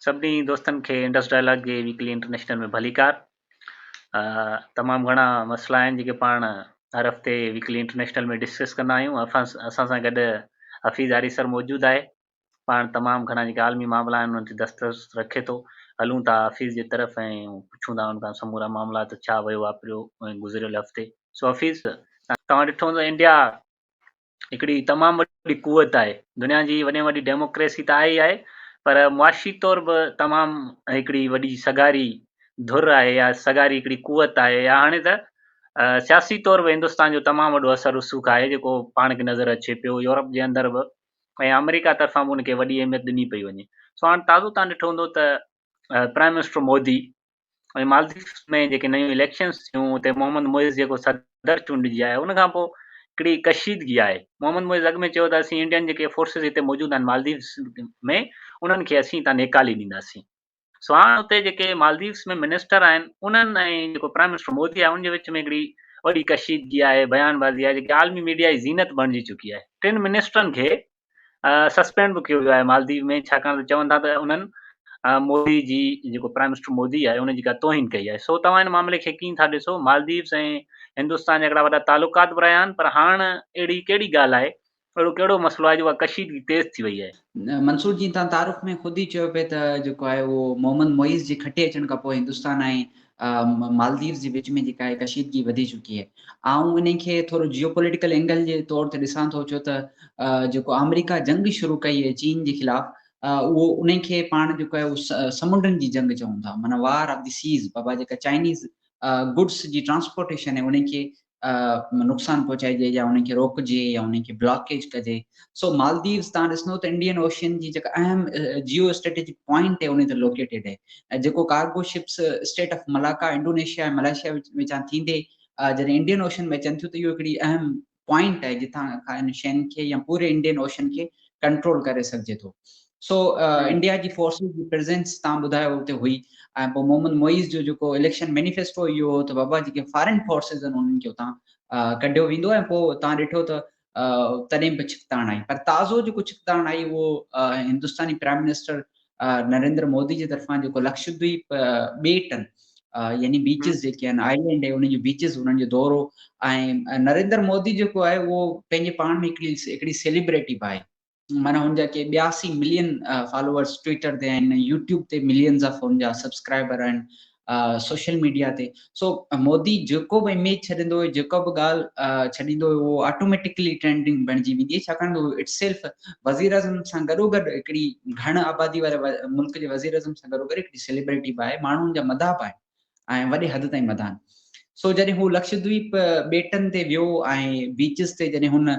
सभिनी दोस्तनि खे इंडस डायलॉग जे वीकली इंटरनेशनल में भलीकार। तमामु घणा मसइला आहिनि जेके पाण हर हफ़्ते वीकली इंटरनेशनल में डिस्कस कंदा आहियूं। असां सां गॾु हफ़ीज़ आरी सर मौजूदु आहे। पाण तमामु घणा जेके आलमी मामला आहिनि उन्हनि ते दस्तरस रखे थो। हलूं था हफ़ीज़ जे तरफ़ ऐं पुछूं था उन खां समूरा मामला त छा वियो वापिरियो गुज़िरियल हफ़्ते। सो हफ़ीज़, तव्हां ॾिठो हूंदो इंडिया हिकिड़ी तमामु वॾी कुवत आहे। दुनिया जी वॾे में वॾी डेमोक्रेसी त आहे ई आहे, पर मुआशी तौर बि तमामु हिकिड़ी वॾी सगारी धुर आहे या सगारी हिकिड़ी कुवत आहे, या हाणे त सियासी तौर बि हिंदुस्तान जो तमामु वॾो असरु रसूख़ आहे जेको पाण खे नज़र अचे पियो यूरोप जे अंदरि बि, ऐं अमेरिका तरफ़ां बि उनखे वॾी अहमियत ॾिनी पई वञे। सो हाणे ताज़ो तव्हां ॾिठो हूंदो त प्राइम मिनिस्टर मोदी ऐं मालदीव्स में जेके नयूं इलेक्शन्स थियूं उते मोहम्मद मोइज़ जेको सदर चूंडिजी आहे, उन खां पोइ हिकिड़ी कशीदगी आहे। मोहम्मद मोइज़ अॻु में चयो त असीं इंडियन जेके फोर्सिस हिते मौजूदु आहिनि मालदीव्स में, उन्हनि खे असीं हितां निकाली ॾींदासीं। सो हाणे हुते जेके मालदीव्स में मिनिस्टर आहिनि उन्हनि ऐं जेको प्राइम मिनिस्टर मोदी आहे उनजे विच में हिकिड़ी वॾी कशीदगी आहे, बयानबाज़ी आहे, जेकी आलमी मीडिया जी ज़ीनत बणिजी चुकी आहे। टिनि मिनिस्टरनि खे सस्पेंड बि कयो वियो आहे मालदीव में, छाकाणि त चवनि था त उन्हनि मोदी जी जेको प्राइम मिनिस्टर मोदी आहे उनजी का तोहिन कई आहे। सो तव्हां हिन मामले खे कीअं था ॾिसो? मालदीव्स ऐं हिंदुस्तान जा हिकिड़ा वॾा तालुकात बि रहिया आहिनि, पर हाणे अहिड़ी कहिड़ी ॻाल्हि आहे, अहिड़ो कहिड़ो मसइलो आहे जो उहा कशीदगी तेज़ थी वई आहे? मंसूर जी तव्हां तारुफ़ में ख़ुदि ई चयो पिए त जेको आहे उहो मोहम्मद मोइज़ जे खटे अचण खां पोइ हिंदुस्तान ऐं मालदीव्स जे विच में जेका आहे कशीदगी वधी चुकी आहे। आऊं इन खे थोरो जियोपॉलिटिकल एंगल जे तौर ते ॾिसां थो, छो त जेको अमेरिका जंग शुरू कई आहे चीन जे ख़िलाफ़, उहो उन खे पाण जेको आहे उहो समुंडनि जी जंग चऊं था, माना वार ऑफ द सीज़। बाबा जेका चाइनीज़ गुड्स जी ट्रांसपोर्टेशन आहे उन खे नुक़सानु पहुचाइजे या उन खे रोकिजे या उन खे ब्लॉकेज कजे। सो मालदीव्स तव्हां ॾिसंदो त इंडियन ओशन जी जेका अहम जियो स्ट्रेटेजिक पॉइंट आहे उन ते लोकेटेड आहे। ऐं जेको cargo ships state of Malacca Indonesia ऐं मलेशिया विचां थींदे जॾहिं इंडियन ओशन में अचनि थियूं त इहो हिकिड़ी अहम पॉइंट आहे जिथां खां इन शयुनि खे या पूरे इंडियन ओशन खे कंट्रोल करे सघिजे थो। सो इंडिया जी फोर्सिस जी प्रेज़ेंस तव्हां ॿुधायो हुते हुई। ऐं पोइ मोहम्मद मोइज़ जो जेको इलेक्शन मैनिफेस्टो इहो हो त बाबा जेके फॉरेन फोर्सिस आहिनि उन्हनि खे उतां कढियो वेंदो ऐं पोइ तव्हां ॾिठो त तॾहिं बि छिकताण आई। पर ताज़ो जेको छिकताण आई उहो हिंदुस्तानी प्राइम मिनिस्टर नरेंद्र मोदी जे तरफ़ां जेको लक्षद्वीप ॿेटनि यानी बीचिस जेके आहिनि आइलैंड आहे उनजो बीचिस उन्हनि जो दौरो, ऐं नरेंद्र मोदी जेको आहे उहो पंहिंजे पाण में हिकिड़ी सेलिब्रिटी बि आहे। माना हुनजा के 82 मिलियन फॉलोअर्स ट्विटर ते आहिनि, यूट्यूब ते मिलियंस ऑफ हुनजा सब्सक्राइबर आहिनि, सोशल मीडिया ते। सो मोदी जेको बि इमेज छॾींदो हुयो, जेको बि ॻाल्हि छॾींदो हुयो, उहो ऑटोमेटिकली ट्रेंडिंग बणिजी वेंदी आहे, छाकाणि त इट्स सेल्फ वज़ीर आज़म सां गॾोगॾु हिकिड़ी घण आबादी वारे मुल्क जे वज़ीर आज़म सां गॾोगॾु हिकिड़ी सेलिब्रिटी बि आहे, माण्हुनि जा मदाह बि आहिनि ऐं वॾे हद ताईं मदाह आहिनि। सो जॾहिं हू लक्षद्वीप ॿेटनि ते वियो ऐं बीचिस ते जॾहिं हुन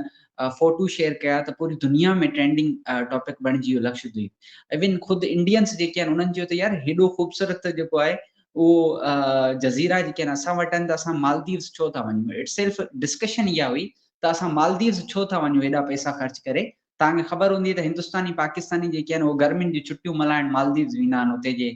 फोटू शेयर कया त पूरी दुनिया में ट्रेंडिंग टॉपिक बणिजी वियो लक्षद्वीप। इवन ख़ुदि इंडियंस जेके आहिनि उन्हनि चयो त यार हेॾो ख़ूबसूरत जेको आहे उहो जज़ीरा जेके आहिनि असां वटि आहिनि त असां मालदीव्स छो था वञूं। इट्स सेल्फ डिस्कशन इहा हुई त असां मालदीव्स छो था वञूं हेॾा पैसा ख़र्च करे। तव्हांखे ख़बर हूंदी त हिंदुस्तानी पाकिस्तानी जेके आहिनि उहे गर्मियुनि जी छुटियूं मल्हाइण मालदीव्स वेंदा आहिनि हुते जे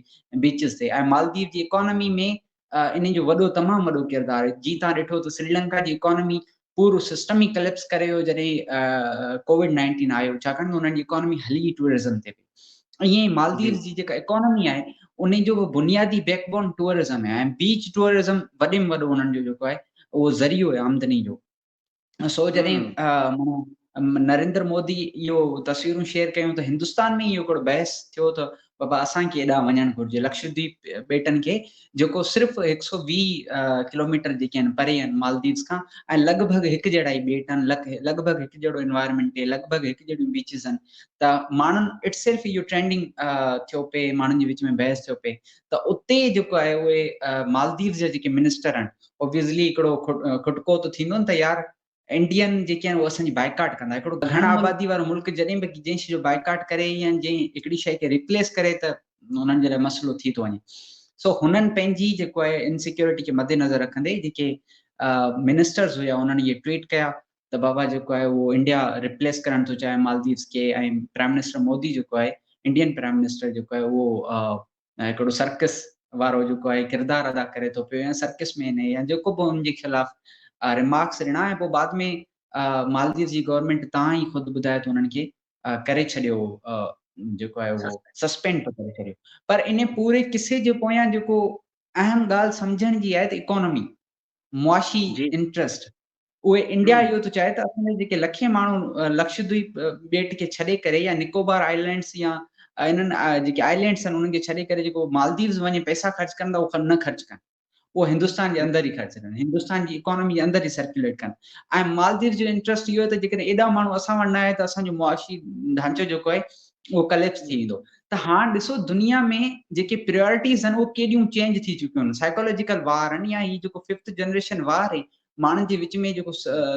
बीचिस ते। ऐं मालदीव जी इकोनॉमी में इन जो वॾो तमामु वॾो किरदारु आहे। जीअं तव्हां ॾिठो त श्रीलंका जी इकोनॉमी पूरो सिस्टम ई कलेप्स करे वियो जॾहिं कोविड-19 आयो, छाकाणि त हुननि जी इकोनॉमी हली टूरिज़म ते पई। ईअं ई मालदीव्स जी जेका इकोनॉमी आहे उन जो बुनियादी बैकबोन टूरिज़म आहे ऐं बीच टूरिज़म वॾे में वॾो उन्हनि जो जेको आहे उहो ज़रियो आहे आमदनी जो। सो जॾहिं नरेंद्र मोदी इहो तस्वीरूं शेयर कयूं त हिंदुस्तान में इहो हिकिड़ो बहस थियो त बाबा असांखे हेॾां वञणु घुरिजे लक्षद्वीप ॿेटनि खे, जेको सिर्फ़ु 120 किलोमीटर जेके आहिनि परे आहिनि मालदीव्स खां, ऐं लॻभॻि हिकु जहिड़ा ई ॿेट आहिनि, लॻभॻि हिकु जहिड़ो एनवायरमेंट आहे, लॻभॻि हिकु जहिड़ियूं बीचिस आहिनि। त माण्हुनि इट्स सेल्फ इहो ट्रेंडिंग थियो पिए, माण्हुनि जे विच में बहस थियो पिए त उते जेको आहे उहे मालदीव्स जा जेके मिनिस्टर आहिनि ऑब्वियसली हिकिड़ो खुटको त थींदो न त यार इंडियन जेके आहिनि उहे असांजी बाइकाट कंदा। हिकिड़ो घण आबादी वारो मुल्क जॾहिं बि जंहिं शइ जो बाइकाट करे या जंहिं हिकिड़ी शइ खे रिप्लेस करे त उन्हनि जे लाइ मसइलो थी थो वञे। सो हुननि पंहिंजी जेको आहे इनसिक्योरिटी खे मद्देनज़र रखंदे जेके मिनिस्टर्स हुया उन्हनि इहे ट्वीट कया त बाबा जेको आहे उहो इंडिया रिप्लेस करणु थो चाहे मालदीव्स खे, ऐं प्राइम मिनिस्टर मोदी जेको आहे इंडियन प्राइम मिनिस्टर जेको आहे उहो हिकिड़ो सर्कस वारो जेको आहे किरदारु अदा करे थो पियो, या सर्कस में या जेको बि हुनजे ख़िलाफ़ रिमार्क्स ॾिना। ऐं पोइ बाद में मालदीव्स जी गवर्नमेंट तव्हां ई ख़ुदि ॿुधायो त हुननि खे करे छॾियो जेको आहे उहो सस्पेंड। सस्पेंड थो करे छॾियो। पर इन पूरे किसे जे पोयां जेको अहम ॻाल्हि सम्झण जी आहे त इकोनॉमी, मुआशी जी इंट्रस्ट, उहे इंडिया हम्म इहो थो चाहे त असांजे जेके लखे माण्हू लक्षद्वीप ॿेट खे छॾे करे या निकोबार आइलैंड्स या इन्हनि जेके आइलैंड्स आहिनि उन्हनि खे छॾे करे जेको मालदीव्स वञी पैसा ख़र्च कंदा उहो न ख़र्च कनि, उहो हिंदुस्तान जे अंदरि ई ख़र्च कनि, हिंदुस्तान जी इकोनॉमी जे अंदरि ई सर्कुलेट कनि। ऐं मालदीव जो इंट्रस्ट इहो आहे त जेकॾहिं एॾा माण्हू असां वटि न आहे त असांजो मुआशी ढांचो जेको आहे उहो कलेप्स थी वेंदो। त हाणे ॾिसो दुनिया में जेके प्रायोरिटीज़ आहिनि उहे केॾियूं चेंज थी चुकियूं आहिनि, साइकोलॉजिकल वार आहिनि या ही जेको फिफ्थ जनरेशन वार आहे माण्हुनि जे विच में जेको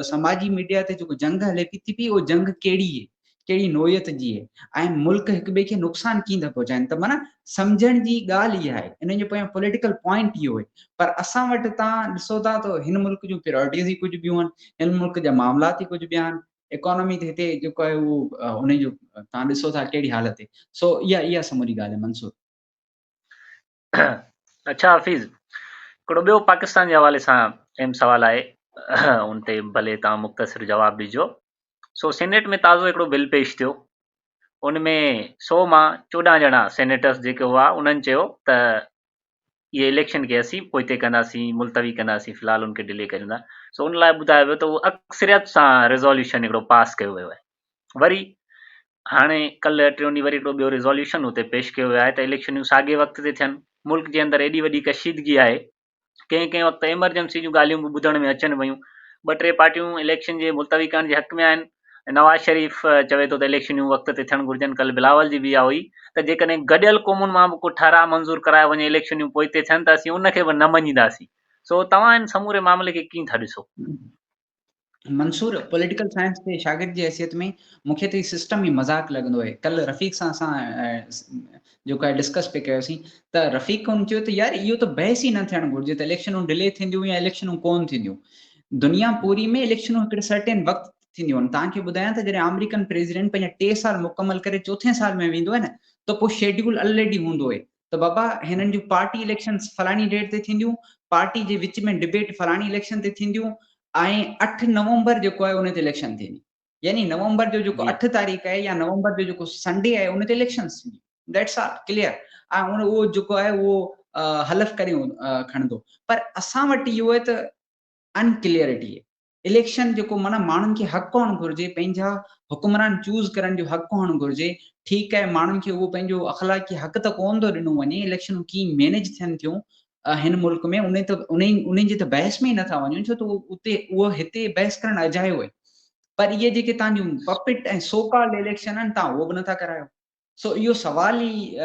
समाजी मीडिया ते जेको जंग हले थी पई उहो जंग कहिड़ी आहे, कहिड़ी नोयत जी आहे ऐं मुल्क हिक ॿिए खे नुक़सान कीअं था पहुचाइनि। त माना सम्झण जी ॻाल्हि इहा आहे, इन जे पोयां पॉलिटिकल पॉइंट इहो आहे। पर असां वटि तव्हां ॾिसो था त हिन मुल्क जूं प्रायोरिटीज़ ई कुझु ॿियूं आहिनि, हिन मुल्क जा मामलात ई कुझु ॿिया आहिनि, इकोनॉमी ते हिते जेको आहे उहो उन जो तव्हां ॾिसो था कहिड़ी हालत आहे। सो इहा समूरी ॻाल्हि आहे मंसूर। अच्छा हफ़ीज़, हिकिड़ो ॿियो पाकिस्तान जे हवाले सां अहम सवाल आहे, उन ते भले तव्हां मुख़्तसिर जवाबु ॾिजो। सो सेनेट में ताज़ो हिकिड़ो बिल पेश थियो, उन में 100 मां 14 ॼणा सेनेटर्स जेके हुआ उन्हनि चयो त ये इलेक्शन खे असीं पोइते कंदासीं, मुलतवी कंदासीं, फ़िलहाल उनखे डिले कंदा। सो उन लाइ ॿुधायो वियो त उहो अक्सरियत सां रेज़ोल्यूशन हिकिड़ो पास कयो वियो आहे। वरी हाणे कल्ह टियों ॾींहुं वरी हिकिड़ो ॿियो रेज़ोल्यूशन हुते पेश कयो वियो आहे त इलेक्शनियूं साॻे वक़्त ते थियनि। मुल्क जे अंदरि एॾी वॾी कशीदगी आहे, कंहिं कंहिं वक़्तु एमरजेंसी जूं ॻाल्हियूं बि ॿुधण में अचनि पियूं। 2-3 पार्टियूं इलेक्शन जे मुलतवी करण जे हक़ में आहिनि। नवाज़ शरीफ़ चवे थो त इलेक्शनियूं वक़्त ते थियणु घुरिजनि। कल्ह बिलावल जी बि इहा हुई त जेकॾहिं गॾियल क़ौमुनि मां बि को ठाराह मंज़ूर करायो वञे इलेक्शनियूं पोइते थियनि त असीं उनखे बि न मञींदासीं। सो तव्हां इन समूरे मामले खे कीअं था ॾिसो? मंसूर, पॉलिटिकल साइंस के शागिर्द जी हैसियत में मूंखे त ही सिस्टम ई मज़ाक लॻंदो आहे। कल्ह रफ़ीक सां असां जेको आहे डिस्कस पे कयोसीं त रफ़ीक हुन चयो त यार इहो त बहस ई न थियणु घुरिजे त इलेक्शनूं डिले थींदियूं या इलेक्शनूं कोन थींदियूं। दुनिया पूरी में इलेक्शनूं हिकिड़े सर्टेन वक़्तु थींदियूं आहिनि। तव्हांखे ॿुधायां त जॾहिं अमेरिकन प्रेसिडेंट पंहिंजा 3 साल मुकमल करे 4थे साल में वेंदो आहे न त पोइ शेड्यूल ऑलरेडी हूंदो आहे त बाबा हिननि जूं पार्टी इलेक्शन्स फलाणी डेट ते थींदियूं, पार्टी जे विच में डिबेट फलाणी इलेक्शन ते थींदियूं ऐं 8 नवंबर जेको आहे उन ते इलेक्शन थींदी। यानी नवंबर जो जेको जी 8 तारीख़ आहे या नवंबर जो जेको संडे आहे उन ते इलेक्शन्स थींदियूं। That's all clear. ऐं उहो जेको आहे उहो हलफ़ करे खणंदो। पर असां वटि इहो आहे त अनक्लियरिटी आहे। इलेक्शन जेको माना माण्हुनि खे हक़ हुअणु घुरिजे, पंहिंजा हुकुमरान चूज़ करण जो हक़ हुअणु घुरिजे। ठीकु आहे, माण्हुनि खे उहो पंहिंजो अख़लाक़ी हक़ त कोन थो ॾिनो वञे, इलेक्शनूं कीअं मैनेज थियनि थियूं हिन मुल्क में उन जी त बहस में ई नथा वञूं, छो त उते उहो हिते बहस करणु अजायो आहे। पर इहे जेके तव्हांजूं पपिट ऐं सो कॉल्ड इलेक्शन आहिनि तव्हां उहो बि नथा करायो। सो इहो सवाल ई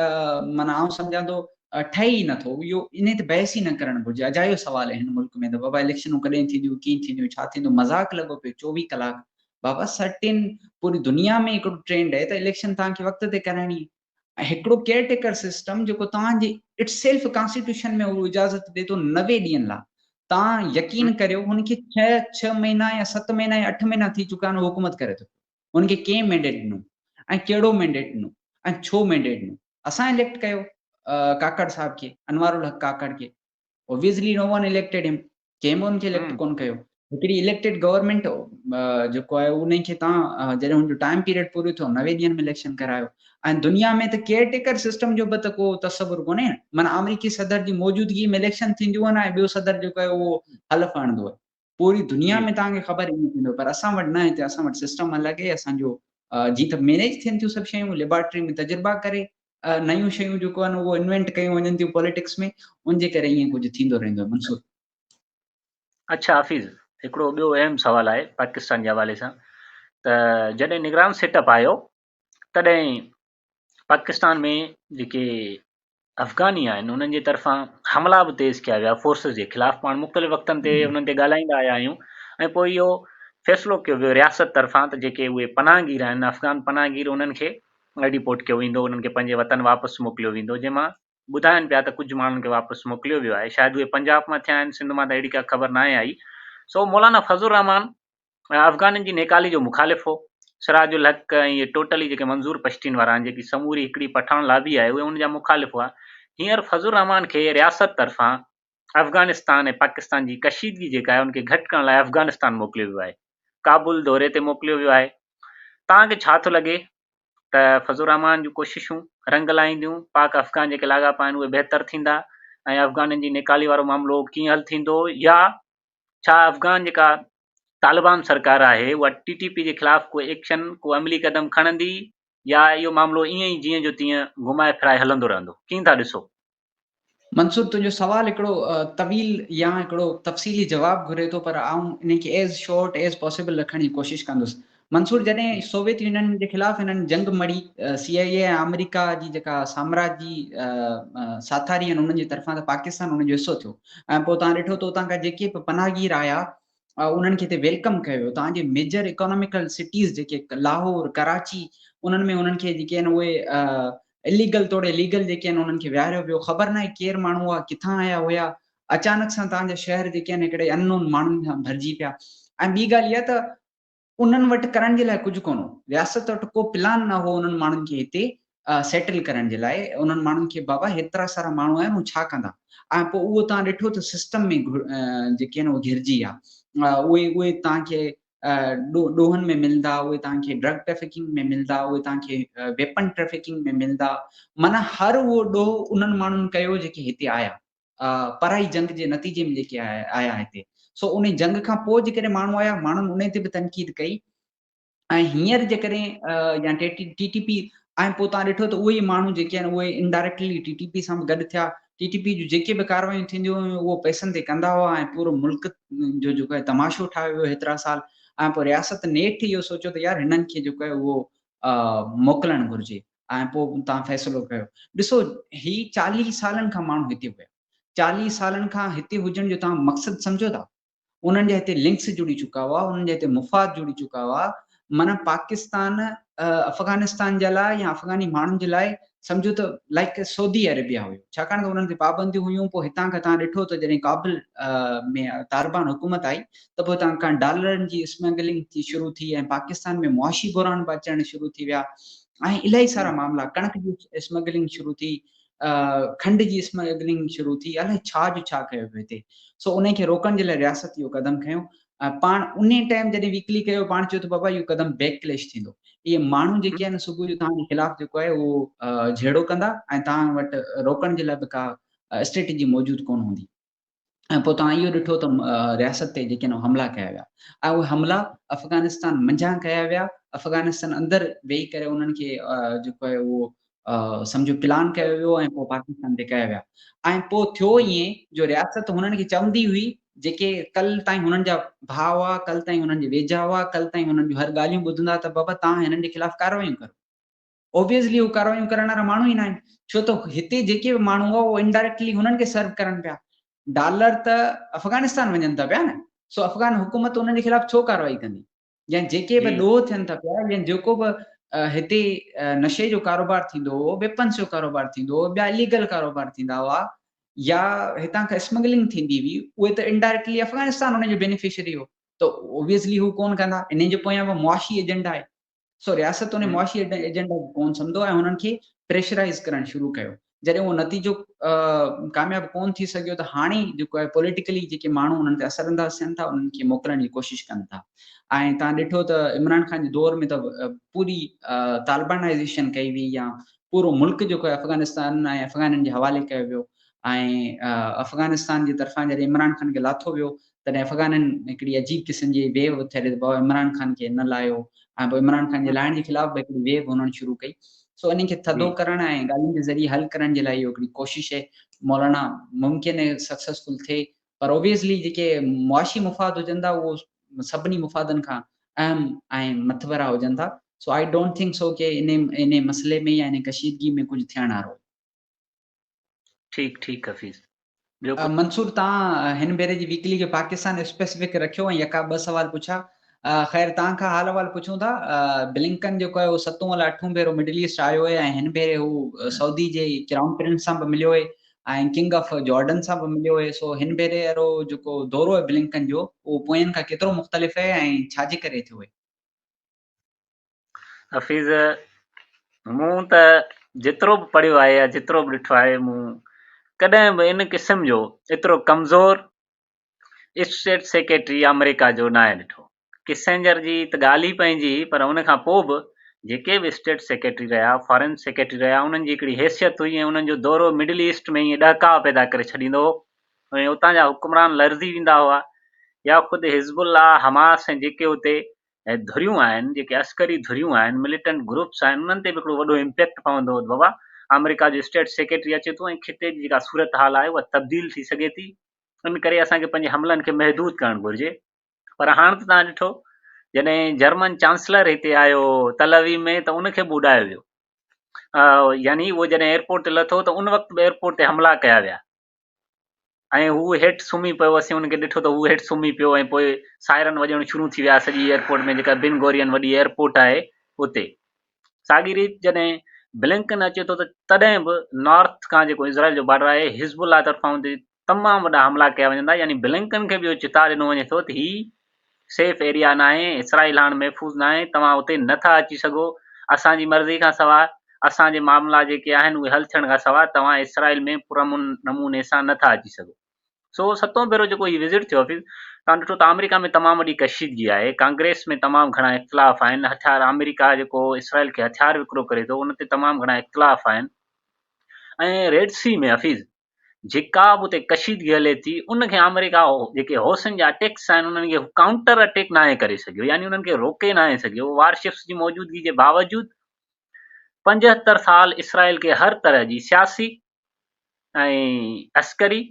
माना आउं सम्झां थो ठहे ई नथो। इहो इन ते बहस ई न करणु घुरिजे, अजायो सवाल आहे हिन मुल्क में त बाबा इलेक्शनूं कॾहिं थींदियूं, कीअं थींदियूं, छा थींदो, मज़ाक लॻो पियो 24 कलाक। बाबा सर्टेन पूरी दुनिया में हिकिड़ो ट्रेंड आहे त इलेक्शन तव्हांखे वक़्त ते कराइणी आहे। ऐं हिकिड़ो केयरटेकर सिस्टम जेको तव्हांजे इट्स सेल्फ कॉन्स्टिट्यूशन में उहो इजाज़त ॾिए थो 90 ॾींहंनि लाइ। तव्हां यकीन करियो हुनखे 6 महीना या 7 महीना या 8 महीना थी चुका आहिनि हुकूमत करे थो। हुनखे कंहिं मैंडेट ॾिनो ऐं कहिड़ो मैंडेट ॾिनो ऐं छो मैंडेट ॾिनो? असां इलेक्ट कयो काकड़ साहब खे, अनवारुल हक काकड़ खे। ऑब्वियसली नो वन इलेक्टेड हिम, कंहिं बि हुनखे इलेक्ट कोन कयो। हिकिड़ी इलेक्टेड गवर्नमेंट जेको आहे उन खे तव्हां जॾहिं हुनजो टाइम पीरियड पूरो थियो 90 ॾींहंनि में इलेक्शन करायो। ऐं दुनिया में त केयरटेकर सिस्टम जो बि त को तसवुर कोन्हे। माना अमेरिकी सदर जी मौजूदगी में इलेक्शन थींदियूं आहिनि ऐं ॿियो सदर जेको आहे उहो हलफ़ हणंदो आहे। पूरी दुनिया जी में तव्हांखे ख़बर ईंदी थींदो, पर असां वटि न, हिते असां वटि सिस्टम अलॻि आहे। असांजो जीअं त मैनेज थियनि थियूं सभु शयूं, लेबोरेटरी में तजुर्बा करे नयूं शयूं जेको आहिनि उहो इन्वेंट कयूं वञनि थियूं पॉलिटिक्स में, उनजे करे ईअं कुझु थींदो रहंदो आहे मंसूर। अच्छा हफ़ीज़, हिकिड़ो ॿियो अहम सुवालु आहे पाकिस्तान जे हवाले सां त जॾहिं निगरान सेटअप आयो तॾहिं पाकिस्तान में जेके अफ़गानी आहिनि उन्हनि जे तरफ़ां हमला बि तेज़ कया विया फोर्सिस जे ख़िलाफ़। पाण मुख़्तलिफ़ वक़्तनि ते उन्हनि ते ॻाल्हाईंदा आया आहियूं ऐं पोइ इहो फ़ैसिलो कयो वियो रियासत तरफ़ां त जेके उहे पनाहगीर आहिनि, अफ़गान पनाहगीर, उन्हनि खे डिपोर्ट कयो वेंदो, उन्हनि खे पंहिंजे वतन वापसि मोकिलियो वेंदो। जंहिंमां ॿुधाइनि पिया त कुझु माण्हुनि खे वापसि मोकिलियो वियो आहे। शायदि उहे पंजाब मां थिया आहिनि, सिंध मां त अहिड़ी का ख़बर न आहे आई। सो मौलाना फज़लुर रहमान अफ़गाननि जी नेकाली जो मुखालिफ़ हो। सिराजुल हक़ ऐं इहे टोटली जेके मंज़ूर पश्तीन वारा आहिनि, जेकी समूरी हिकिड़ी पठान लाबी आहे, उहे उनजा मुखालिफ़ हुआ। हींअर फज़लुर रहमान खे रियासत तरफ़ां अफ़गानिस्तान ऐं पाकिस्तान जी कशीदगी जेका आहे उनखे घटि करण लाइ अफ़गानिस्तान मोकिलियो वियो आहे, काबुल दौरे ते मोकिलियो वियो आहे। तव्हांखे छा थो लॻे त फज़लुर रहमान जूं कोशिशूं रंग लाहींदियूं, पाक अफ़गान जेके लाॻापा आहिनि उहे बहितर थींदा ऐं अफ़गाननि जी निकाली वारो मामिलो कीअं हल थींदो, या छा अफ़गान जेका तालिबान सरकार आहे उहा TTP जे ख़िलाफ़ को एक्शन, को अमली क़दम खणंदी, या इहो मामिलो ईअं ई जीअं जो तीअं घुमाए फिराए हलंदो रहंदो? कीअं था ॾिसो? मंसूर, तुंहिंजो सवाल हिकिड़ो तवील या हिकिड़ो तफ़सीली जवाबु घुरे थो, पर आउं इन खे एज़ शॉर्ट एज़ पॉसिबल रखण जी कोशिशि कंदुसि। मंसूर, जॾहिं सोवियत यूनियन जे ख़िलाफ़ हिननि जंग मड़ी, CIA ऐं अमेरिका जी जेका साम्राज्य जी साथारी आहिनि उन्हनि जे तरफ़ां, त पाकिस्तान उन्हनि जो हिसो थियो। ऐं पोइ तव्हां ॾिठो त उतां खां जेके बि पनाहगीर आया उन्हनि खे हिते वेलकम कयो वियो। तव्हांजे मेजर इकोनॉमिकल सिटीज़ जेके लाहौर, कराची, उन्हनि में उन्हनि खे जेके आहिनि उहे इलीगल तोड़े लीगल जेके आहिनि उन्हनि खे विहारियो वियो। ख़बर न आहे केरु माण्हू हुआ, किथां आया हुया, अचानक सां तव्हांजा शहर जेके आहिनि हिकिड़े अननोन माण्हुनि सां भरिजी पिया। ऐं ॿी ॻाल्हि इहा त उन्हनि वटि करण जे लाइ कुझु कोन हो, रियासत वटि को प्लान न हो उन्हनि माण्हुनि खे हिते सेटल करण जे लाइ। उन्हनि माण्हुनि खे बाबा हेतिरा सारा माण्हू आहिनि, हू छा कंदा? ऐं पोइ उहो तव्हां ॾिठो त सिस्टम में जेके आहिनि उहे घिरिजी विया। उहे तव्हांखे ॾोहनि में मिलंदा, उहे तव्हांखे ड्रग ट्रैफिकिंग में मिलंदा, उहे तव्हांखे वेपन ट्रैफिकिंग में मिलंदा। माना हर उहो ॾोह उन्हनि माण्हुनि कयो जेके हिते आया, पराई जंग जे नतीजे में जेके आया हिते। सो उन जंग खां पोइ जेकॾहिं माण्हू आया, माण्हुनि उन ते बि तनक़ीद कई। ऐं हींअर जेकॾहिं या TTP, ऐं पोइ तव्हां ॾिठो त उहे ई माण्हू जेके आहिनि उहे इनडायरेक्टली TTP सां बि गॾु थिया। TTP जूं जेके बि कार्रवायूं थींदियूं हुयूं उहो पैसनि ते कंदा हुआ, ऐं पूरो मुल्क जो जेको आहे तमाशो ठाहियो वियो हेतिरा साल। ऐं पोइ रियासत नेठ इहो सोचियो त यार हिननि खे जेको आहे उहो मोकिलणु घुरिजे, ऐं पोइ तव्हां फ़ैसिलो कयो। ॾिसो, ही 40 सालनि खां माण्हू हिते हुया। 40 सालनि खां हिते हुजण जो तव्हां मक़सदु सम्झो था? उन्हनि जा हिते लिंक्स जुड़ी चुका हुआ, उन्हनि जा हिते मुफ़ाद जुड़ी चुका हुआ। माना पाकिस्तान अफ़गानिस्तान जे लाइ या अफ़गानी माण्हुनि जे लाइ सम्झो त लाइक सऊदी अरेबिया हुयो, छाकाणि त उन्हनि ते पाबंदियूं हुयूं। पोइ हितां खां तव्हां ॾिठो त जॾहिं काबुल में तालिबान हुकूमत आई, त पोइ तव्हां खां डॉलरनि जी स्मगलिंग थी शुरू थी, ऐं पाकिस्तान में मुआशी बुरान बि अचणु शुरू थी विया, ऐं इलाही सारा मामला, कणक जी स्मगलिंग शुरू थी, खंड जी स्मगलिंग शुरू थी, अलाए छा जो छा कयो पियो हिते। सो उन खे रोकण जे लाइ रियासत इहो क़दम खयो। पाण उन टाइम जॾहिं वीकली कयो, पाण चयो त बाबा इहो क़दम बैकक्लैश थींदो। इहे माण्हू जेके आहिनि सुबुह जो तव्हांजे ख़िलाफ़ जेको आहे उहो झेड़ो कंदा, ऐं तव्हां वटि रोकण जे लाइ बि का स्ट्रेटेजी मौजूदु कोन हूंदी। ऐं पोइ तव्हां इहो ॾिठो त रियासत ते जेके आहिनि हमला कया विया, ऐं उहे हमला अफ़गानिस्तान मंझां कया विया। अफ़गानिस्तान अंदरि वेही करे उन्हनि खे जेको आहे उहो सम्झो प्लान कयो वियो, ऐं पोइ पाकिस्तान ते कया विया। ऐं पोइ थियो ईअं जो रियासत हुननि खे चवंदी हुई, जेके कल ताईं हुननि जा भाउ हुआ, कल ताईं हुननि जे वेझा हुआ, कल ताईं हुननि जूं हर ॻाल्हियूं ॿुधंदा, त बाबा तव्हां हिननि जे ख़िलाफ़ कार्रवाइयूं करो। ऑब्वियसली हू कार्रवाइयूं करण वारा माण्हू ई न आहिनि, छो त हिते जेके बि माण्हू हुआ उहो इनडायरेक्टली हुननि खे सर्व करनि पिया। डॉलर त अफ़गानिस्तान वञनि था पिया न, सो अफ़गान हुकूमत उन्हनि जे ख़िलाफ़ छो कार्रवाई कंदी? या जेके बि जी ॾोह थियनि था पिया, या जेको बि हिते नशे जो कारोबार थींदो हो, वेपन्स जो कारोबार थींदो हो, ॿिया इलीगल कारोबार थींदा हुआ, या हितां खां स्मगलिंग थींदी हुई, उहे त इनडायरेक्टली अफ़गानिस्तान उन जो बेनिफिशियरी हो। त ऑब्वियसली हू कोन कंदा। इन जे पोयां बि मुआशी एजेंडा आहे। सो रियासत उन मुआशी एजेंडा कोन सम्झो, ऐं हुननि खे प्रेशराइज़ करणु शुरू कयो। जॾहिं उहो नतीजो कामयाबु कोन थी सघियो, त हाणे जेको आहे पॉलिटिकली जेके माण्हू हुननि ते असरअंदाज़ थियनि था, उन्हनि खे मोकिलण जी कोशिशि कनि था। ऐं तव्हां ॾिठो त इमरान ख़ान जे दौर में त पूरी तालिबानाइज़ेशन कई वई, या पूरो मुल्क जेको आहे अफ़गानिस्तान ऐं अफ़गाननि जे हवाले कयो वियो। ऐं अफ़गानिस्तान जे तरफ़ां जॾहिं इमरान ख़ान खे लाथो वियो, तॾहिं अफ़गाननि हिकिड़ी अजीब क़िस्म जी वेव थियल, बाबा इमरान ख़ान खे न लायो, ऐं पोइ इमरान ख़ान जे लाइण जे ख़िलाफ़ बि हिकिड़ी वेव हुननि शुरू कई। सो इन खे थधो करण ऐं ॻाल्हियुनि जे ज़रिए हल करण जे लाइ इहो हिकिड़ी कोशिश आहे। मौलाना मुमकिन आहे सक्सेसफुल थिए, पर ऑब्वियसली जेके मुआशी मुफ़ाद हुजनि था उहो सभिनी मुफ़ादनि खां अहम ऐं मथबरा हुजनि था। सो आई डोंट थिंक सो कि इन मसइले में या इन कशीदगी में कुझु थियण वारो। ठीकु हफ़ीज़, ॿियो कुझु? मंसूर, तव्हां हिन भेरे जी वीकली जो पाकिस्तान स्पेसिफिक रखियो, ऐं यका 2 सवाल पुछा। ख़ैर तव्हां खां हाल अहिवाल पुछूं था। ब्लिंकन जेको आहे उहो 7 अलाए 8 भेरो मिडल ईस्ट आयो आहे, ऐं हिन भेरे हू सऊदी जे क्राउन प्रिंस सां बि मिलियो आहे, ऐं किंग ऑफ जॉर्डन सां बि मिलियो आहे। सो हिन भेरे वारो जेको दौरो आहे ब्लिंकन जो, उहो पोयनि खां केतिरो मुख़्तलिफ़ आहे, ऐं छाजे करे थियो आहे? हफ़ीज़, मूं त जेतिरो बि पढ़ियो आहे या जेतिरो बि ॾिठो आहे, मूं कॾहिं बि इन क़िस्म जो एतिरो कमज़ोर स्टेट सेक्रेटरी अमेरिका जो न आहे ॾिठो। किसेंजर जी त ॻाल्हि ई पंहिंजी, पर उन खां पोइ बि जेके बि स्टेट सेक्रेटरी रहिया, फॉरेन सेक्रेटरी रहिया, उन्हनि जी हिकिड़ी हैसियत हुई ऐं उन्हनि जो दौरो मिडिल ईस्ट में ईअं ॾहकाव पैदा करे छॾींदो हो ऐं उतां जा हुकुमरान लर्ज़ी वेंदा हुआ या ख़ुदि हिज़बुल्ला, हमास ऐं जेके उते धुरियूं आहिनि, जेके अस्करी धुरियूं आहिनि, मिलिटेंट ग्रुप्स आहिनि, उन्हनि ते बि हिकिड़ो वॾो इम्पैक्ट पवंदो हो बाबा अमेरिका जो स्टेट सेक्रेटरी अचे थो ऐं खिते जी जेका सूरत हाल आहे उहा तब्दील थी सघे थी, इन करे असांखे पंहिंजे हमलनि खे महदूद करणु घुरिजे। पर हाणे त तव्हां ॾिठो जॾहिं जर्मन चांसलर हिते आयो तलवी में त उनखे बि उॾायो वियो, यानी उहो जॾहिं एयरपोर्ट ते लथो त उन वक़्तु बि एयरपोर्ट ते हमला कया विया ऐं हू हेठि सुम्ही पियो, असीं हुनखे ॾिठो त हू हेठि सुम्ही पियो ऐं पोइ सायरन वॼणु शुरू थी विया सॼी एयरपोर्ट में, जेका बिन गोरियन वॾी एयरपोर्ट आहे उते। साॻी रीति जॾहिं ब्लिंकन अचे थो त तॾहिं बि नॉर्थ खां जेको इज़राइल जो बॉर्डर आहे हिज़बुल्ला तरफ़ां हुते तमामु वॾा हमला कया वञनि था, यानी ब्लिंकन खे बि इहो चिता ॾिनो वञे थो त ही सेफ एरिया न आहे, इसराइल हाणे महफ़ूज़ न आहे, तव्हां उते नथा अची सघो, असांजी मर्ज़ी खां सवाइ असांजे मामला जेके आहिनि उहे हल थियण खां सवाइ तव्हां इसराइल में पुरमुन नमूने सां नथा अची सघो। सो सतों भेरो जेको हीउ विज़िट थियो ऑफिस, तव्हां ॾिठो त अमेरिका में तमामु वॾी कशीदगी आहे, कांग्रेस में तमामु घणा इख़्तिलाफ़ आहिनि, हथियार अमेरिका जेको इसराइल खे हथियार विकिरो करे थो उन ते तमामु घणा इख़्तिलाफ़ आहिनि ऐं रेड सी में हफ़ीज़ जेका बि उते कशीदगी हले थी उनखे अमेरिका जेके हौसनि जा अटैक्स आहिनि उन्हनि खे काउंटर अटैक न आहे करे सघियो, यानी उन्हनि खे रोके न आहे सघियो। वारशिप्स जी मौजूदगी जे बावजूदि 75 साल इसराइल खे हर तरह जी सियासी ऐं अस्करी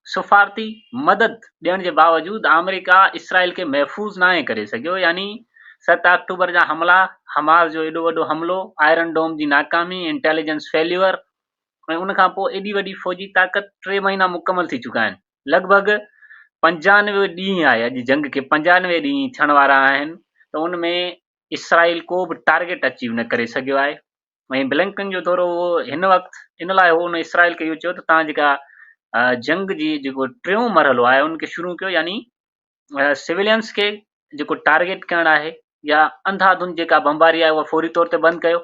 सफ़ारती मदद ॾियण जे बावजूदि अमेरिका इसराइल खे महफ़ूज़ न आहे करे सघियो, यानी 7 अक्टूबर जा हमला, हमास जो एॾो वॾो हमलो, आयरन डोम जी नाकामी, इंटेलिजेंस फेल्यूअर ऐं उनखां पोइ एॾी वॾी फ़ौजी ताक़त 3 महीना मुकमल थी चुका आहिनि, लॻभॻि 95 ॾींहं आहे अॼु जंग खे 95 ॾींहं थियण वारा आहिनि, त उन में इसराइल को बि टारगेट अचीव न करे सघियो आहे। ऐं ब्लिंकन जो दौरो हिन वक़्तु इन लाइ हो उन इसराइल खे इहो चयो त तव्हां जेका जंग जी जेको टियों मरहलो आहे उनखे शुरू कयो, यानी सिविलियंस खे जेको टारगेट करणु आहे या अंधाधुंध जेका बमबारी आहे उहा फौरी तौर ते बंदि कयो,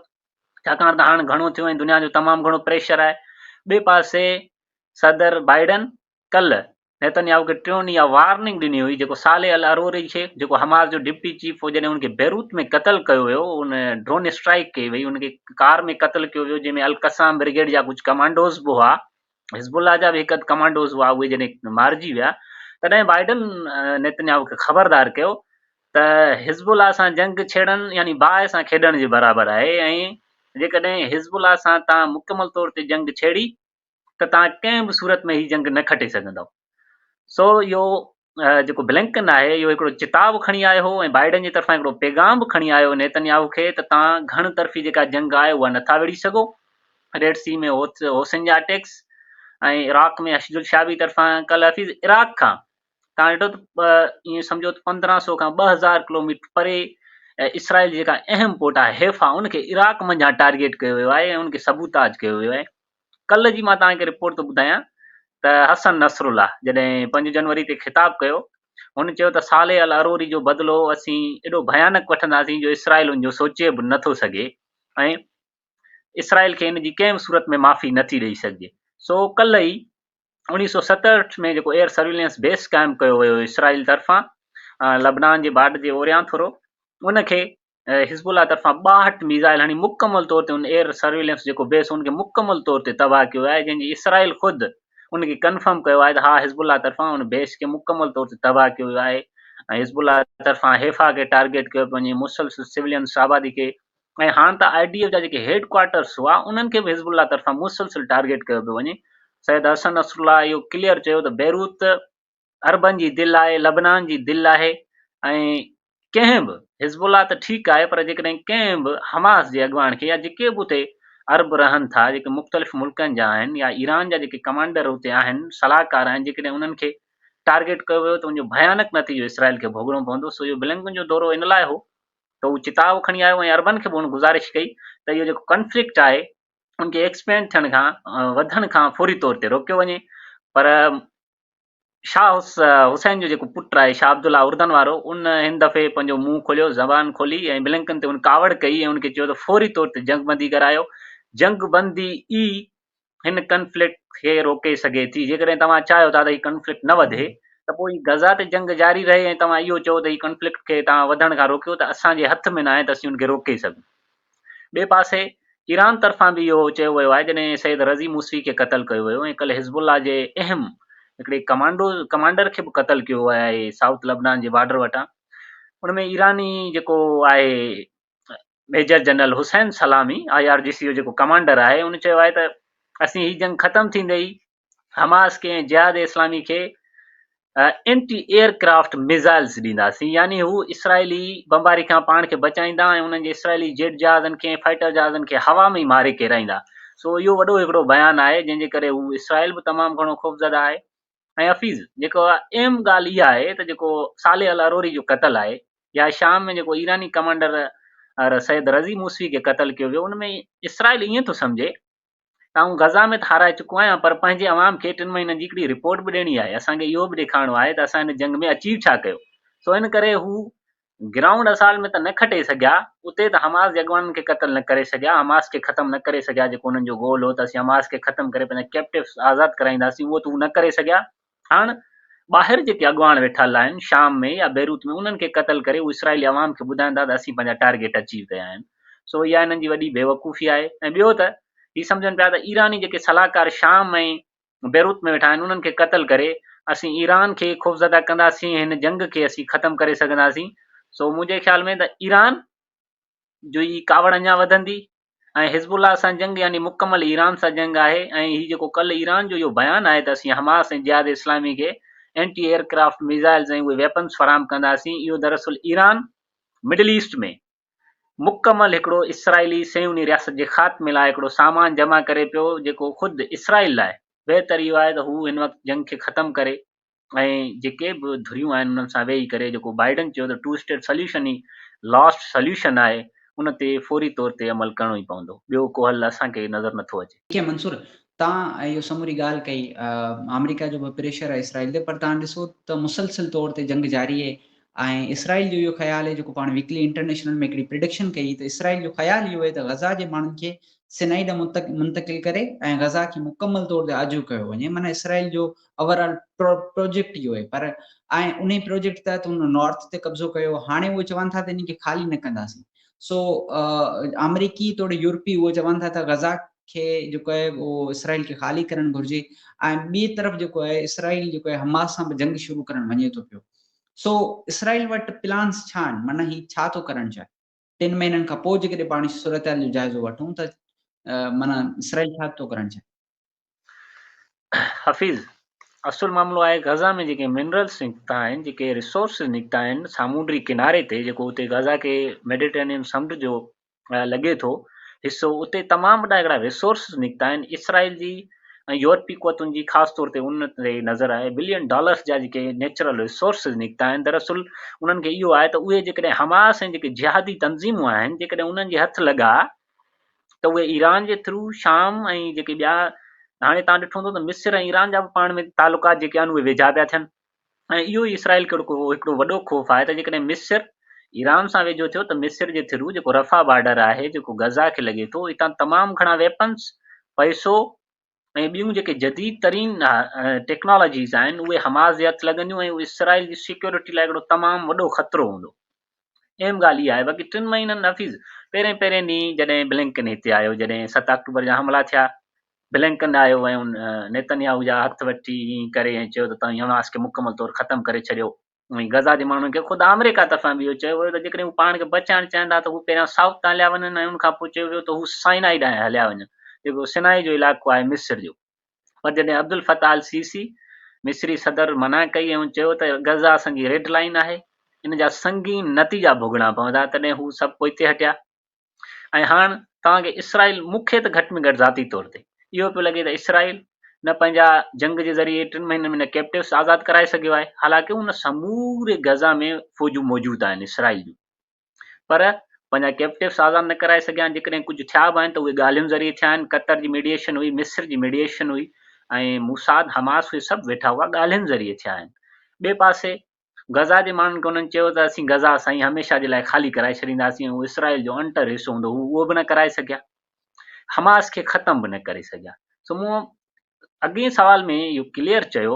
छाकाणि त हाणे घणो थियो ऐं दुनिया जो तमामु घणो प्रेशर आहे। ॿिए पासे सदर बाइडन कल्ह नेतन्याहू खे 3 ॾींहं वार्निंग ॾिनी हुई, जेको साले अल अरोरी खे, जेको हमास जो डिप्टी चीफ हो, जॾहिं उनखे बेरूत में क़तल कयो वियो, उन ड्रोन स्ट्राइक कई वई, उनखे कार में क़तल कयो वियो, जंहिंमें अल कसाम ब्रिगेड जा कुझु कमांडोज़ बि हुआ, हिज़बुल्ला जा बि हिकु अधु कमांडोज़ हुआ, उहे जॾहिं मारिजी विया तॾहिं बाइडन नेतन्याहू खे ख़बरदार कयो त हिज़बुल्ला सां जंग छेड़नि यानी बाहि सां खेॾण जे बराबरि आहे, ऐं जेकॾहिं हिज़बुल्ला सां तव्हां मुकमल तौर ते जंग छेड़ी त तव्हां कंहिं बि सूरत में ही जंग न खटे सघंदव। सो इहो जेको ब्लिंकन आहे इहो हिकिड़ो चिताब खणी आयो हो ऐं बाइडन जी तरफ़ां हिकिड़ो पैगाम बि खणी आयो नेतन्याहू खे त तव्हां घण तरफ़ी जेका जंग आहे उहा नथा विड़ी सघो, रेड सी में होसिन जा अटैक्स ऐं इराक में अशदुल शाबी तरफ़ां कल्ह हफ़ीज़ इराक खां तव्हां ॾिठो त ईअं सम्झो त 1500 खां 2000 किलोमीटर परे इसराइल जी जेका अहम पोर्ट आहे हैफा उनखे इराक मंझां टारगेट कयो वियो आहे ऐं उनखे सबूताज कयो वियो आहे। कल्ह जी मां तव्हांखे रिपोर्ट थो ॿुधायां त हसन नसरुल्ला जॾहिं 5 जनवरी ते ख़िताब कयो, हुन चयो त साले अल अरोरी जो बदिलो असीं एॾो भयानक वठंदासीं जो इसराइल उनजो सोचे बि नथो सघे ऐं इसराइल खे इन जी कंहिं बि सूरत में माफ़ी नथी ॾेई सघिजे। सो कल्ह ई 1967 में जेको एयर सर्विलेंस बेस क़ाइमु कयो वियो इसराइल तरफ़ां लबनान जे बॉर्डर जे ओरियां थोरो, उनखे हिज़बुल्ला तरफ़ां 62 मिज़ाइल हणी मुकमल तौर ते उन एयर सर्विलेंस जेको बेस उनखे मुकमल तौर ते तबाह कयो आहे, जंहिंजी इसराइल ख़ुदि उनखे कंफर्म कयो आहे त हा हिज़बुल्ला तरफ़ां उन बेस खे मुकमल तौर ते तबाह कयो वियो आहे ऐं हिज़बुल्ला तरफ़ां हैफा खे टारगेट कयो पियो वञे, मुसलसिल सिविलियंस आबादी खे, ऐं हाणे त IDF जा जेके हेड क्वार्टर्स हुआ उन्हनि खे बि हिज़बुल्ला तरफ़ां मुसलसिल टारगेट कयो पियो वञे। सैयद हसन नसरुल्ला इहो क्लियर चयो त बेरूत अरबन जी दिलि आहे, लबनान जी दिलि आहे ऐं कंहिं बि हिज़बुल्ला त ठीकु आहे पर जेकॾहिं कंहिं बि हमास जे अॻुवान खे या जेके बि उते अरब रहनि था, जेके मुख़्तलिफ़ मुल्कनि जा आहिनि या ईरान जा जेके कमांडर उते आहिनि, सलाहकार आहिनि, जेकॾहिं उन्हनि खे टारगेट कयो वियो त उनजो भयानक नतीजो इसराइल खे भोगणो पवंदो। सो इहो ब्लिंकन जो दौरो इन लाइ हो त हू चिताब खणी आयो ऐं अरबन खे बि हुन गुज़ारिश कई त इहो जेको कॉन्फ्लिक्ट आहे उनखे एक्सपेंड थियण खां वधण खां फौरी तौर ते रोकियो वञे। पर शाह हुसैन जो जेको पुटु आहे शाह अब्दुल्ला उर्दन वारो, उन हिन दफ़े पंहिंजो मुंहुं खोलियो, ज़बान खोली ऐं ब्लिंकन ते उन कावड़ कई ऐं उनखे चयो त फौरी तौर ते जंग बंदी करायो, जंग बंदी ई हिन कॉन्फ्लिक्ट खे रोके सघे थी। जेकॾहिं तव्हां चाहियो था त हीउ कॉन्फ्लिक्ट न वधे त पोइ गज़ा ते जंग जारी रहे ऐं तव्हां इहो चओ त हीउ कॉन्फ्लिक्ट खे तव्हां वधण खां रोकियो त असांजे हथ में न आहे त असीं उनखे रोके सघूं। ॿिए पासे ईरान तरफ़ां बि इहो चयो वियो आहे जॾहिं सैयद रज़ी मूसवी खे क़तल कयो वियो ऐं कल्ह हिज़बुल्ला जे अहम हिकिड़े कमांडर खे बि क़तल कयो वियो आहे साउथ लबनान जे बॉर्डर वटां। उन में ईरानी जेको आहे मेजर जनरल हुसैन सलामी IRGC जो जेको कमांडर आहे उन चयो आहे त असीं हीअ जंग ख़तमु थींदे ई हमास खे ऐं जिहाद इस्लामी खे एंटी एयरक्राफ्ट मिज़ाइल्स ॾींदासीं, यानी हू इसराइली बमबारी खां पाण खे बचाईंदा ऐं उन्हनि जे इसराइली जेट जहाज़नि खे फाइटर जहाज़नि खे हवा में ई मारे किराईंदा। सो इहो वॾो हिकिड़ो बयानु आहे जंहिंजे करे हू इसराइल बि तमामु घणो ख़ौफ़ज़दा आहे। ऐं हफ़ीज़ जेको अहम ॻाल्हि इहा आहे त जेको साले अल अरोरी जो क़तल आहे या शाम में जेको ईरानी कमांडर सैयद रज़ी मूसवी खे क़तल कयो वियो, उन में इसराइल ईअं थो सम्झे त आउं गज़ा में त हाराए चुको आहियां, पर पंहिंजे अवाम खे 3 महीननि जी हिकिड़ी रिपोर्ट बि ॾियणी आहे, असांखे इहो बि ॾेखारिणो आहे त असां हिन जंग में अचीव छा कयो। सो इन करे हू ग्राउंड असाल में त न खटे सघिया, उते त हमास जे अॻवाननि खे क़तल न करे सघिया, हमास खे ख़तमु न करे सघिया, जेको उन्हनि जो गोल हो त असीं हमास खे ख़तमु करे पंहिंजा कैप्टिव्स आज़ादु कराईंदासीं, उहो त हू न करे सघिया। हाणे ॿाहिरि जेके अॻवान वेठल आहिनि शाम में या बेरूत में, उन्हनि खे क़तल करे हू इसराइली अवाम खे ॿुधाईंदा त असीं पंहिंजा टारगेट अचीव कया आहिनि। सो इहा हिननि जी वॾी बेवकूफ़ी आहे। ऐं ॿियो त हीअ सम्झनि पिया त ईरानी जेके सलाहकार शाम ऐं बेरूत में वेठा आहिनि उन्हनि खे क़तल करे असीं ईरान खे ख़ौफ़ज़दा कंदासीं, हिन जंग खे असीं ख़तमु करे सघंदासीं। सो मुंहिंजे ख़्याल में त ईरान जो ई कावड़ अञा वधंदी ऐं हिज़बुल्ला सां जंग यानी मुकमल ईरान सां जंग आहे। ऐं हीअ जेको कल्ह ईरान जो इहो बयानु आहे त असीं हमास ऐं जिहाद इस्लामी खे एंटी एयरक्राफ्ट मिज़ाइल्स ऐं उहे वेपन्स फराहम कंदासीं, इहो दरअसल ईरान मिडल ईस्ट में मुकमल हिकिड़ो इसराइली सयूनी रियासत जे ख़ात्मे लाइ हिकिड़ो सामान जमा करे पियो, जेको ख़ुदि इसराइल लाइ बहितर इहो आहे त हू हिन वक़्तु जंग खे ख़तमु करे ऐं जेके बि धुरियूं आहिनि उन्हनि सां वेही करे जेको बाइडन चयो त 2 स्टेट सोल्यूशन ई लास्ट सोल्यूशन आहे, उन ते फौरी तौर ते अमल करणो ई पवंदो, ॿियो को हल असांखे नज़र नथो अचे। ठीक है मंसूर, तव्हां इहो समूरी ॻाल्हि कई, अमेरिका जो बि प्रेशर आहे इसराइल ते, पर तव्हां ॾिसो त मुसलसिल तौर ते जंग जारी आहे ऐं इसराइल जो इहो ख़्यालु आहे, जेको पाण वीकली इंटरनेशनल में हिकिड़ी प्रिडिक्शन कई त इसराइल जो ख़्यालु इहो आहे त गज़ा जे माण्हुनि खे सिनाई ॾांहुं मुंतक़िल करे ऐं गज़ा खे मुकमल तौर ते आजू कयो वञे। माना इसराइल जो ओवरऑल प्रोजेक्ट इहो आहे, पर ऐं उन प्रोजेक्ट तहत हुन नॉर्थ ते कब्ज़ो कयो। हाणे उहे चवनि था त इन खे ख़ाली न कंदासीं। सो अमरीकी तोड़े यूरोपी उहे चवनि था त गज़ा खे जेको आहे उहो इसराइल खे ख़ाली करणु घुरिजे ऐं ॿी तरफ़ जेको आहे इसराइल जेको आहे हमास सां बि जंग शुरू करणु वञे थो पियो। सो इसराइल वटि प्लान्स छा आहिनि, माना हीउ छा थो करणु चाहे? 3 महीननि खां पोइ जेकॾहिं पाण सूरत जो जाइज़ो वठूं त माना इसराइल छा थो करणु चाहे? हफ़ीज़, असुल मामिलो आहे गज़ा में जेके मिनरल्स निकिता आहिनि, जेके रिसोर्सिस निकिता आहिनि सामूंडी किनारे ते, जेको उते गज़ा खे मेडिटेरेनियन समुंड जो लॻे थो हिसो, उते तमामु वॾा हिकिड़ा रिसोर्सिस निकिता आहिनि। इसराइल जी ऐं यूरोपी क़ुवतुनि जी ख़ासि तौर ते उन ते नज़र आहे $बिलियन जा जेके नेचुरल रिसोर्सिस निकिता आहिनि, दरअसल उन्हनि खे इहो आहे त उहे जेकॾहिं हमास ऐं जेके जिहादी तंज़ीमूं आहिनि जेकॾहिं उन्हनि जे हथ लॻा त उहे ईरान जे थ्रू शाम ऐं जेके ॿिया, हाणे तव्हां ॾिठो हूंदो त मिस्र ऐं ईरान जा बि पाण में तालुकात जेके आहिनि उहे वेझा पिया थियनि। ऐं इहो ई इसराइल खे हिकिड़ो वॾो ख़ौफ़ आहे त जेकॾहिं मिस्र ईरान सां वेझो थियो त मिस्र जे थ्रू जेको रफ़ा बॉर्डर आहे जेको गज़ा खे लॻे थो, हितां तमामु घणा वेपन्स, पैसो ऐं ॿियूं जेके जदीद तरीन टेक्नोलॉजीज़ आहिनि उहे हमास जे हथु लॻंदियूं ऐं उहे इसराइल जी सिक्योरिटी लाइ हिकिड़ो तमामु वॾो ख़तरो हूंदो। अहम ॻाल्हि इहा आहे। बाक़ी 3 महीननि हफ़ीज़ पहिरें ॾींहुं जॾहिं ब्लिंकन हिते आयो, जॾहिं 7 अक्टूबर जा हमला थिया, ब्लिंकन आयो ऐं उन नेतन्याहू जा हथ वठी करे ऐं चयो त तव्हां हमास खे मुकमल तौरु ख़तमु करे छॾियो। ऐं गज़ा जे माण्हुनि खे ख़ुदि अमेरिका तरफ़ां बि इहो चयो वियो त जेकॾहिं हू पाण खे बचाइणु चाहिनि था त हू पहिरियां साउथ तां हलिया वञनि ऐं उनखां पोइ चयो वियो त हू साइनाई ॾांहुं हलिया वञनि, जेको सिनाई जो इलाइक़ो आहे मिस्र जो। पर जॾहिं अब्दुल फताह अल सीसी मिस्री सदर मना कई ऐं चयो त गज़ा असांजी रेड लाइन आहे, इन जा संगीन नतीजा भोगणा पवंदा, तॾहिं हू सभु पोइते हटिया। ऐं हाणे तव्हांखे इसराइल, मूंखे त घटि में घटि ज़ाती तौर ते इहो पियो लॻे त इसराइल न पंहिंजा जंग जे ज़रिए 3 महीननि में न कैप्टिव्स आज़ादु कराए सघियो आहे, हालांकि उन समूरे गज़ा में फ़ौजूं मौजूदु आहिनि इसराइल जूं, पर पंहिंजा कैप्टिव्स आज़ादु न कराए सघिया आहिनि। जेकॾहिं कुझु थिया बि आहिनि त उहे ॻाल्हियुनि ज़रिए थिया आहिनि, कतर जी मीडिएशन हुई, मिस्र जी मीडिएशन हुई ऐं मूसाद हमास उहे सभु वेठा हुआ, ॻाल्हियुनि ज़रिए थिया आहिनि। ॿिए पासे गज़ा जे माण्हुनि खे उन्हनि चयो त असीं गज़ा साईं हमेशह जे लाइ ख़ाली कराए छॾींदासीं, ऐं इसराइल जो अंटर हिसो हूंदो उहो बि न कराए सघिया, हमास खे ख़तमु बि न करे सघिया। सो मूं अॻे सवाल में इहो क्लियर चयो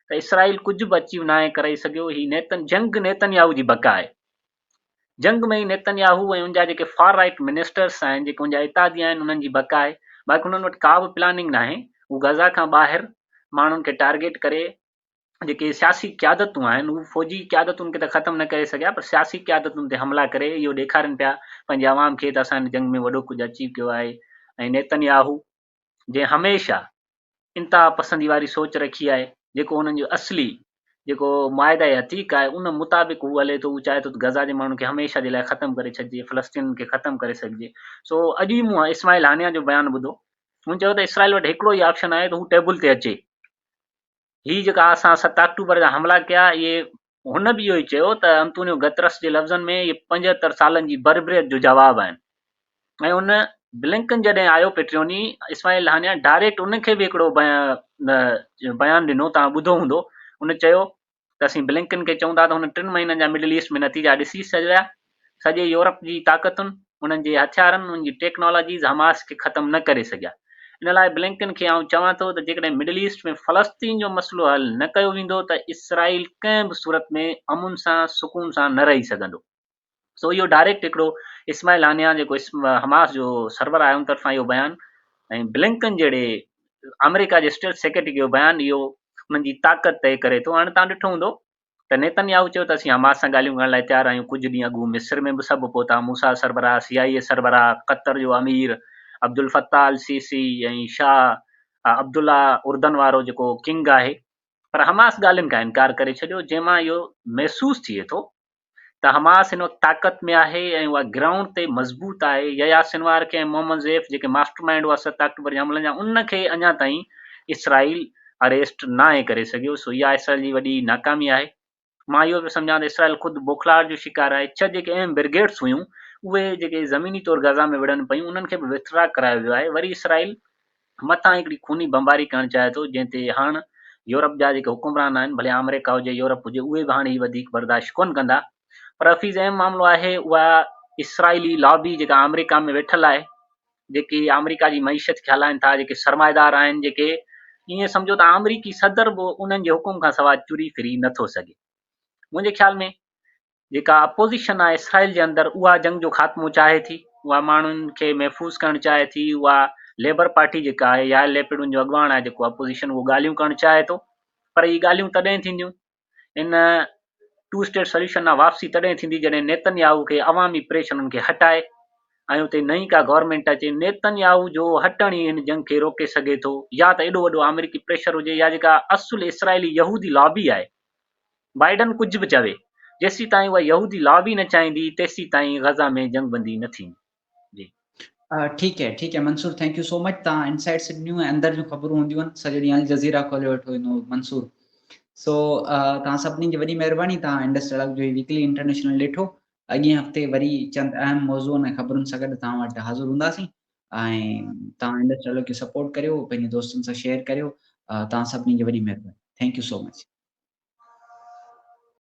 त इसराइल कुझु बि अचीव न आहे करे सघियो, ही जंग नेतन्याहू जी बका आहे। जंग में ई नेतन्याहू ऐं उनजा जेके फार राइट मिनिस्टर्स आहिनि, जेके उनजा इतादी आहिनि, उन्हनि जी बका आहे। बाक़ी उन्हनि वटि का बि प्लानिंग न आहे। हू गज़ा खां ॿाहिरि माण्हुनि खे टारगेट करे जेके सियासी क़यादतूं आहिनि, हू फ़ौजी क़यादतुनि खे त ख़तमु न करे सघिया, पर सियासी क़यादतुनि ते हमला करे इहो ॾेखारनि पिया पंहिंजे आवाम खे त असां हिन जंग में वॾो कुझु अचीव कयो आहे। ऐं नेतन्याहू जंहिं हमेशह इंतिहा पसंदी वारी सोच रखी आहे, जेको उन्हनि जो असली जेको मुआइदा हतीक आहे, उन मुताबिक़ हू हले थो। हू चाहे थो गज़ा जे माण्हुनि खे हमेशह जे लाइ ख़तमु करे छॾिजे, फ़लस्तीन खे ख़तमु करे सघिजे। सो अॼु ई मूं इस्माइल हानिया जो बयानु ॿुधो, हुन चयो त इसराइल वटि हिकिड़ो ई ऑप्शन आहे त हू टेबल ते अचे। ही जेका असां 7 अक्टूबर जा हमला कया, इहे हुन बि इहो ई चयो त अंतोनियो गतरस जे लफ़्ज़नि में इहे 75 सालनि जी बर्बरियत जो जवाबु आहिनि। ऐं उन ब्लिंकन जॾहिं आयो पेट्रियोनी, इस्माइल हानिया डायरेक्ट उनखे बि हिकिड़ो बयानु ॾिनो, तव्हां ॿुधो हूंदो। उन चयो त असीं ब्लिंकन खे चऊं था त हुन 3 महीननि जा मिडल ईस्ट में नतीजा ॾिसी छॾिया। सॼे यूरोप जी ताक़तुनि, उन्हनि जे हथियारनि, उन्हनि जी टेक्नोलॉजीज़ हमास खे ख़तमु न करे सघिया। इन लाइ ब्लिंकन खे आउं चवां थो त जेकॾहिं मिडल ईस्ट में फ़लस्तीन जो मसइलो हल न कयो वेंदो त इसराइल कंहिं बि सूरत में अमुन सां सुकून सां न रही सघंदो। सो इहो डायरेक्ट हिकिड़ो इस्माइल हानिया जेको हमास जो सरवर आहे, उन तरफ़ां इहो बयानु, ऐं ब्लिंकन जहिड़े अमेरिका जे स्टेट सेक्रेटरी जो बयानु, इहो उन्हनि जी ताक़त तय करे थो। हाणे तव्हां ॾिठो हूंदो त नेतन्याहू चयो त असीं हमास सां ॻाल्हियूं करण लाइ तयारु आहियूं। कुझु ॾींहं अॻु मिस्र में बि सभु पहुता, मूसा सरबराह, CIA सरबराह, कतर जो अमीर अब्दुल फत्ताह अल सीसी ऐं शाह अब्दुल्ला उर्दन वारो जेको किंग आहे। पर हमास ॻाल्हियुनि खां इनकार करे छॾियो, जंहिंमां इहो महसूसु थिए थो त हमास हिन वक़्तु ताक़त में आहे ऐं उहा ग्राउंड ते मज़बूत आहे। यया सिनवार खे ऐं मोहम्मद ज़ैफ जेके मास्टर माइंड हुआ 7 अक्टूबर जे हमलनि जा, उनखे अञा ताईं इसराइल अरेस्ट न आहे करे सघियो। सो इहा इसराइल जी वॾी नाकामी आहे। मां इहो बि सम्झां त इसराइल ख़ुदि बोखलाहट जो शिकार आहे। 6 जेके अहम ब्रिगेड्स हुयूं, उहे जेके ज़मीनी तौरु गज़ा में विढ़नि पियूं, उन्हनि खे बि विथड्रा करायो वियो आहे। वरी इसराइल मथां हिकिड़ी खूनी बमबारी करणु चाहे थो, जंहिं ते हाणे यूरोप जा जेके हुकुमरान आहिनि, भले अमेरिका हुजे, यूरोप हुजे, उहे बि हाणे वधीक बर्दाश्त कोन कंदा। पर हफ़ीज़ अहम मामिलो आहे उहा इसराइली लॉबी जेका अमेरिका में वेठल आहे, जेकी अमेरिका जी मईशत खे हलाइनि था, जेके सरमाएदार आहिनि, जेके ईअं सम्झो त अमरीकी सदर बि उन्हनि जे हुकुम खां सवाइ चुरी फिरी नथो सघे। मुंहिंजे ख़्याल में जेका अपोज़िशन आहे इसराइल जे अंदरि, उहा जंग जो ख़ात्मो चाहे थी, उहा माण्हुनि खे महफ़ूज़ करणु चाहे थी। उहा लेबर पार्टी जेका आहे, यार लेपिड जो अॻवान आहे जेको अपोज़िशन, उहो ॻाल्हियूं करणु चाहे थो। पर इहे ॻाल्हियूं तॾहिं थींदियूं, इन 2 स्टेट सोल्यूशन खां वापसी तॾहिं थींदी जॾहिं नेतन्याहू खे अवामी प्रेशर उन्हनि खे हटाए ऐं उते नई का गवर्नमेंट अचे। नेतन्याहू जो हटण ई हिन जंग खे रोके सघे थो, या त एॾो वॾो अमेरिकी प्रेशर हुजे, या जेका असुल इसराइली यहूदी लॉबी आहे, बाइडन कुझु बि चवे, जेसी ताईं उहा यहूदी लॉबी न चाहींदी, तेसी ताईं गज़ा में जंग बंदी न थींदी। जी ठीक है Mansoor, thank you so much. तव्हां इनसाइट्स ॾिनियूं ऐं अंदरि जूं ख़बरूं हूंदियूं आहिनि, सॼो ॾींहुं अल जज़ीरा खोले वेठो ईंदो मंसूर। सो तव्हां सभिनी जी वॾी महिरबानी, तव्हां इंडस डायलॉग जो वीकली इंटरनेशनल ॾिठो। अॻिए हफ़्ते वरी चंद अहम मौज़ूअनि ऐं ख़बरुनि सां गॾु तव्हां वटि हाज़िर हूंदासीं। ऐं तव्हां इंडस डायलॉग खे सपोर्ट करियो, पंहिंजे दोस्तनि सां शेयर करियो। तव्हां सभिनी जी वॾी महिरबानी। Thank you so much.